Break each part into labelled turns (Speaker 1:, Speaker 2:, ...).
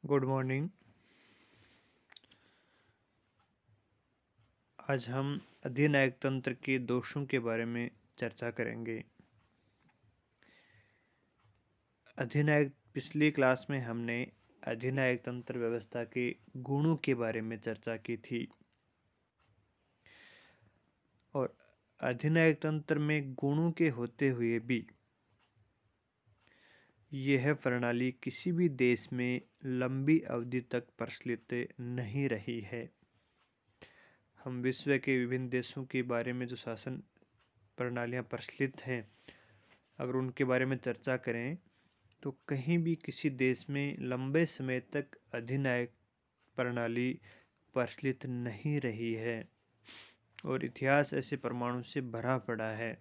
Speaker 1: Good morning. आज हम अधिनायक तंत्र के दोषों के बारे में चर्चा करेंगे। अधिनायक पिछली क्लास में हमने अधिनायक तंत्र व्यवस्था के गुणों के बारे में चर्चा की थी और अधिनायक तंत्र में गुणों के होते हुए भी यह प्रणाली किसी भी देश में लंबी अवधि तक प्रचलित नहीं रही है। हम विश्व के विभिन्न देशों के बारे में जो शासन प्रणालियां प्रचलित हैं, अगर उनके बारे में चर्चा करें तो कहीं भी किसी देश में लंबे समय तक अधिनायक प्रणाली प्रचलित नहीं रही है और इतिहास ऐसे प्रमाणों से भरा पड़ा है।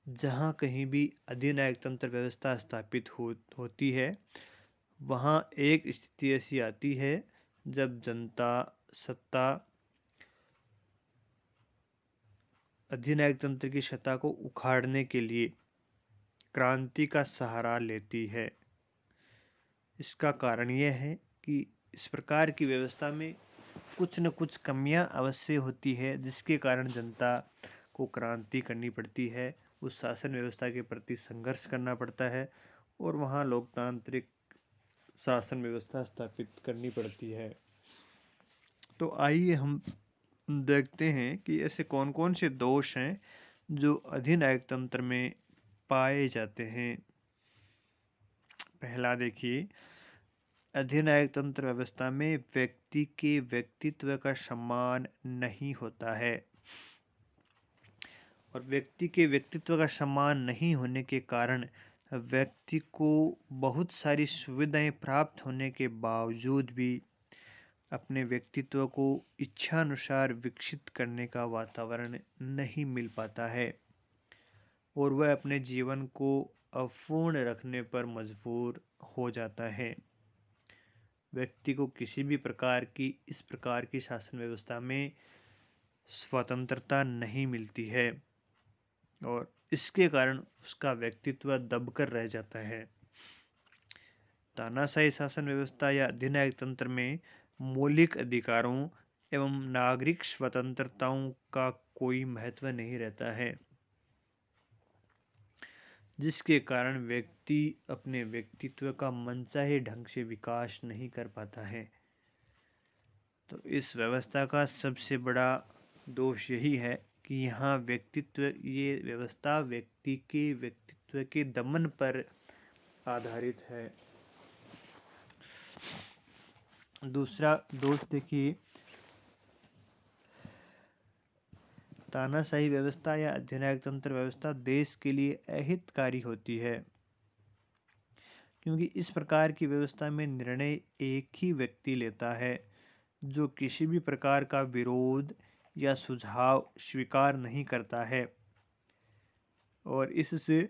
Speaker 1: जहाँ कहीं भी अधिनायक तंत्र व्यवस्था स्थापित होती है, वहाँ एक स्थिति ऐसी आती है जब जनता सत्ता अधिनायक तंत्र की सत्ता को उखाड़ने के लिए क्रांति का सहारा लेती है। इसका कारण यह है कि इस प्रकार की व्यवस्था में कुछ न कुछ कमियां अवश्य होती है, जिसके कारण जनता को क्रांति करनी पड़ती है, उस शासन व्यवस्था के प्रति संघर्ष करना पड़ता है और वहाँ लोकतांत्रिक शासन व्यवस्था स्थापित करनी पड़ती है। तो आइए हम देखते हैं कि ऐसे कौन कौन से दोष हैं जो अधिनायक तंत्र में पाए जाते हैं। पहला देखिए, अधिनायक तंत्र व्यवस्था में व्यक्ति के व्यक्तित्व का सम्मान नहीं होता है और व्यक्ति के व्यक्तित्व का सम्मान नहीं होने के कारण व्यक्ति को बहुत सारी सुविधाएं प्राप्त होने के बावजूद भी अपने व्यक्तित्व को इच्छानुसार विकसित करने का वातावरण नहीं मिल पाता है और वह अपने जीवन को अपूर्ण रखने पर मजबूर हो जाता है। व्यक्ति को किसी भी प्रकार की इस प्रकार की शासन व्यवस्था में स्वतंत्रता नहीं मिलती है और इसके कारण उसका व्यक्तित्व दबकर रह जाता है। तानाशाही शासन व्यवस्था या अधिनायक तंत्र में मौलिक अधिकारों एवं नागरिक स्वतंत्रताओं का कोई महत्व नहीं रहता है, जिसके कारण व्यक्ति अपने व्यक्तित्व का मनचाहे ढंग से विकास नहीं कर पाता है। तो इस व्यवस्था का सबसे बड़ा दोष यही है कि यहाँ ये व्यवस्था व्यक्ति के व्यक्तित्व के दमन पर आधारित है। दूसरा दोष देखिए, तानाशाही व्यवस्था या अधिनायक तंत्र व्यवस्था देश के लिए अहितकारी होती है, क्योंकि इस प्रकार की व्यवस्था में निर्णय एक ही व्यक्ति लेता है जो किसी भी प्रकार का विरोध या सुझाव स्वीकार नहीं करता है और इससे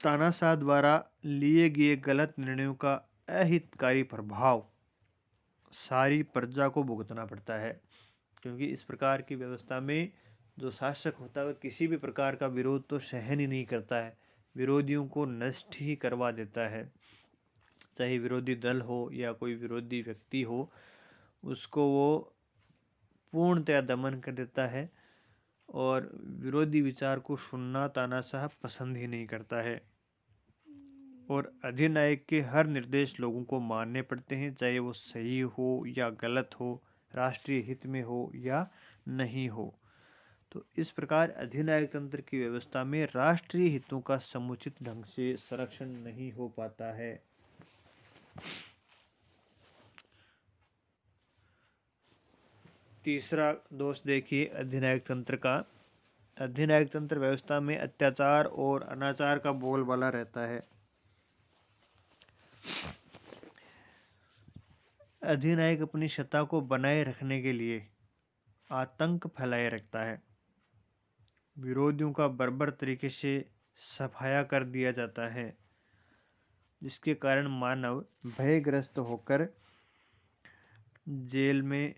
Speaker 1: तानाशाह द्वारा लिए गए गलत निर्णयों का अहितकारी प्रभाव सारी प्रजा को भुगतना पड़ता है। क्योंकि इस प्रकार की व्यवस्था में जो शासक होता है वह किसी भी प्रकार का विरोध तो सहन ही नहीं करता है, विरोधियों को नष्ट ही करवा देता है। चाहे विरोधी दल हो या कोई विरोधी व्यक्ति हो, उसको वो पूर्णतया दमन कर देता है और विरोधी विचार को सुनना तानाशाह पसंद ही नहीं करता है और अधिनायक के हर निर्देश लोगों को मानने पड़ते हैं, चाहे वो सही हो या गलत हो, राष्ट्रीय हित में हो या नहीं हो। तो इस प्रकार अधिनायक तंत्र की व्यवस्था में राष्ट्रीय हितों का समुचित ढंग से संरक्षण नहीं हो पाता है। तीसरा दोष देखिए अधिनायक तंत्र का, अधिनायक तंत्र व्यवस्था में अत्याचार और अनाचार का बोलबाला रहता है। अधिनायक अपनी सत्ता को बनाए रखने के लिए आतंक फैलाए रखता है, विरोधियों का बर्बर तरीके से सफाया कर दिया जाता है, जिसके कारण मानव भयग्रस्त होकर जेल में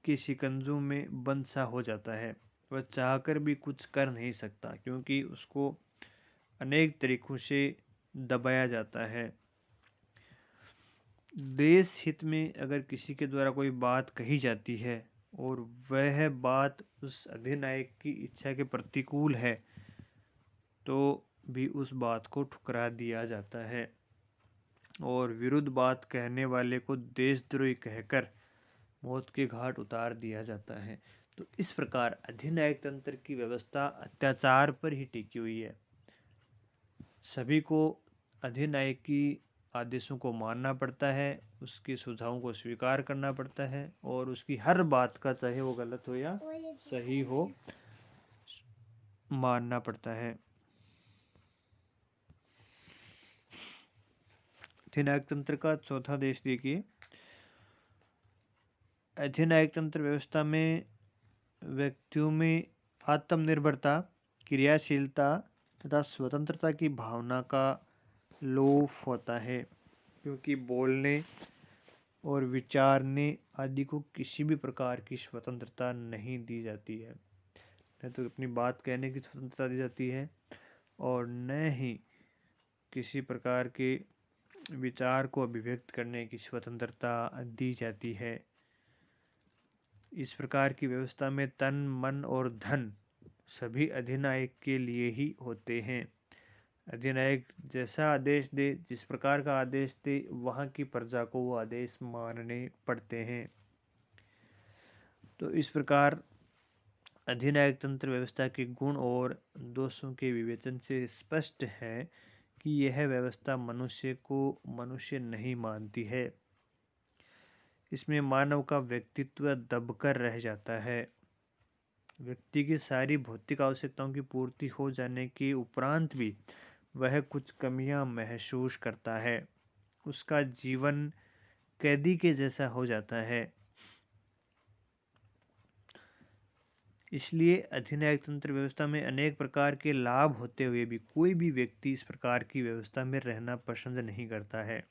Speaker 1: के शिकंजों में बंद सा हो जाता है। वह चाहकर भी कुछ कर नहीं सकता, क्योंकि उसको अनेक तरीकों से दबाया जाता है। देश हित में अगर किसी के द्वारा कोई बात कही जाती है और वह बात उस अधिनायक की इच्छा के प्रतिकूल है तो भी उस बात को ठुकरा दिया जाता है और विरुद्ध बात कहने वाले को देशद्रोही कहकर मौत के घाट उतार दिया जाता है। तो इस प्रकार अधिनायक तंत्र की व्यवस्था अत्याचार पर ही टिकी हुई है। सभी को अधिनायक की आदेशों को मानना पड़ता है, उसके सुझावों को स्वीकार करना पड़ता है और उसकी हर बात का, चाहे वो गलत हो या सही हो, मानना पड़ता है। अधिनायक तंत्र का चौथा देश देखिए। अधिनायक तंत्र व्यवस्था में व्यक्तियों में आत्मनिर्भरता, क्रियाशीलता तथा स्वतंत्रता की भावना का लोप होता है, क्योंकि बोलने और विचारने आदि को किसी भी प्रकार की स्वतंत्रता नहीं दी जाती है। न तो अपनी बात कहने की स्वतंत्रता दी जाती है और न ही किसी प्रकार के विचार को अभिव्यक्त करने की स्वतंत्रता दी जाती है। इस प्रकार की व्यवस्था में तन, मन और धन सभी अधिनायक के लिए ही होते हैं। अधिनायक जैसा आदेश दे, जिस प्रकार का आदेश दे, वहां की प्रजा को वो आदेश मानने पड़ते हैं। तो इस प्रकार अधिनायक तंत्र व्यवस्था के गुण और दोषों के विवेचन से स्पष्ट है कि यह व्यवस्था मनुष्य को मनुष्य नहीं मानती है। इसमें मानव का व्यक्तित्व दबकर रह जाता है। व्यक्ति की सारी भौतिक आवश्यकताओं की पूर्ति हो जाने के उपरांत भी वह कुछ कमियां महसूस करता है। उसका जीवन कैदी के जैसा हो जाता है। इसलिए अधिनायक तंत्र व्यवस्था में अनेक प्रकार के लाभ होते हुए भी कोई भी व्यक्ति इस प्रकार की व्यवस्था में रहना पसंद नहीं करता है।